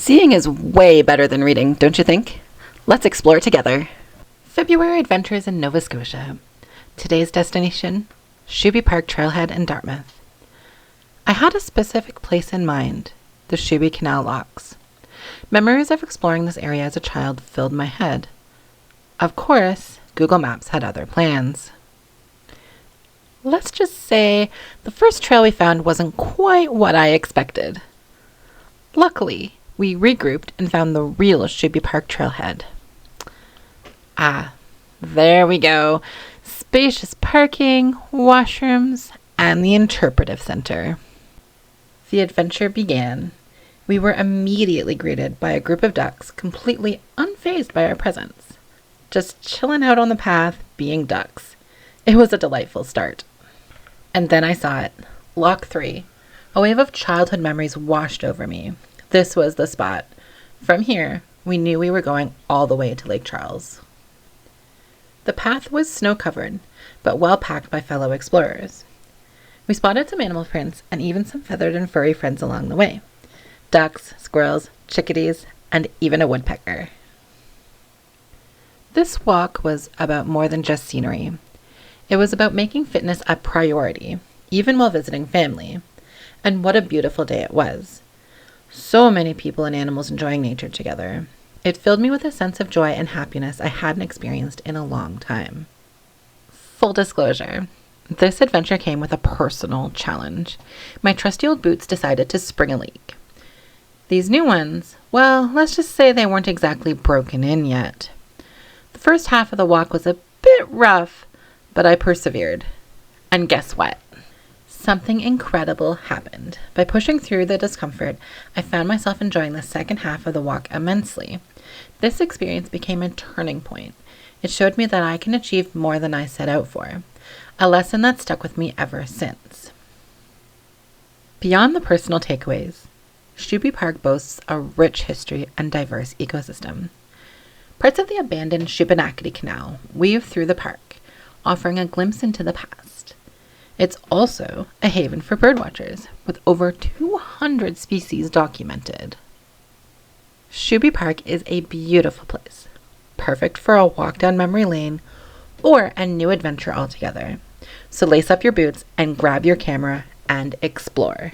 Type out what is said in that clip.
Seeing is way better than reading, don't you think? Let's explore together. February adventures in Nova Scotia. Today's destination, Shubie Park Trailhead in Dartmouth. I had a specific place in mind, the Shubie Canal locks. Memories of exploring this area as a child filled my head. Of course, Google Maps had other plans. Let's just say the first trail we found wasn't quite what I expected. Luckily, we regrouped and found the real Shubie Park Trailhead. Ah, there we go. Spacious parking, washrooms, and the interpretive center. The adventure began. We were immediately greeted by a group of ducks completely unfazed by our presence. Just chilling out on the path, being ducks. It was a delightful start. And then I saw it. Lock 3. A wave of childhood memories washed over me. This was the spot. From here, we knew we were going all the way to Lake Charles. The path was snow-covered, but well-packed by fellow explorers. We spotted some animal prints and even some feathered and furry friends along the way. Ducks, squirrels, chickadees, and even a woodpecker. This walk was about more than just scenery. It was about making fitness a priority, even while visiting family. And what a beautiful day it was. So many people and animals enjoying nature together. It filled me with a sense of joy and happiness I hadn't experienced in a long time. Full disclosure, this adventure came with a personal challenge. My trusty old boots decided to spring a leak. These new ones, well, let's just say they weren't exactly broken in yet. The first half of the walk was a bit rough, but I persevered. And guess what? Something incredible happened. By pushing through the discomfort, I found myself enjoying the second half of the walk immensely. This experience became a turning point. It showed me that I can achieve more than I set out for, a lesson that stuck with me ever since. Beyond the personal takeaways, Shubie Park boasts a rich history and diverse ecosystem. Parts of the abandoned Shubenacadie Canal weave through the park, offering a glimpse into the past. It's also a haven for birdwatchers, with over 200 species documented. Shubie Park is a beautiful place, perfect for a walk down memory lane or a new adventure altogether. So lace up your boots and grab your camera and explore.